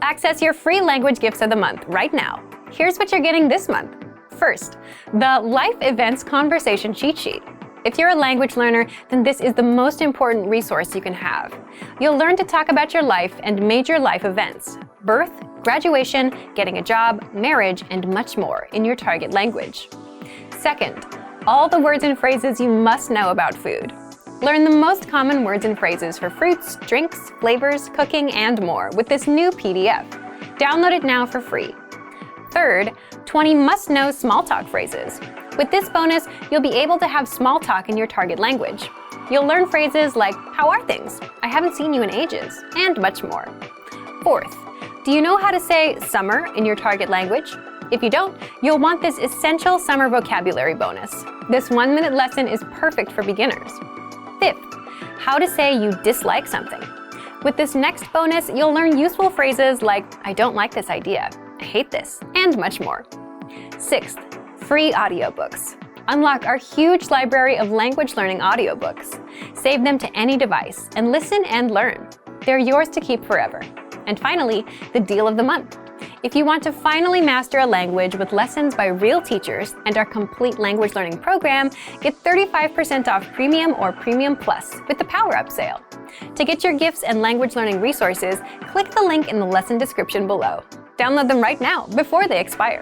Access your free language gifts of the month right now. Here's what you're getting this month. First, the Life Events Conversation Cheat Sheet. If you're a language learner, then this is the most important resource you can have. You'll learn to talk about your life and major life events, birth, graduation, getting a job, marriage, and much more in your target language. Second, all the words and phrases you must know about food. Learn the most common words and phrases for fruits, drinks, flavors, cooking, and more with this new PDF. Download it now for free. Third, 20 must-know small talk phrases. With this bonus, you'll be able to have small talk in your target language. You'll learn phrases like, "How are things?" "I haven't seen you in ages," and much more. Fourth, do you know how to say summer in your target language? If you don't, you'll want this essential summer vocabulary bonus. This 1-minute lesson is perfect for beginners. Fifth, how to say you dislike something. With this next bonus, you'll learn useful phrases like, "I don't like this idea," "I hate this," and much more. Sixth, free audiobooks. Unlock our huge library of language learning audiobooks. Save them to any device and listen and learn. They're yours to keep forever. And finally, the deal of the month. If you want to finally master a language with lessons by real teachers and our complete language learning program, get 35% off Premium or Premium Plus with the Power Up sale. To get your gifts and language learning resources, click the link in the lesson description below. Download them right now before they expire.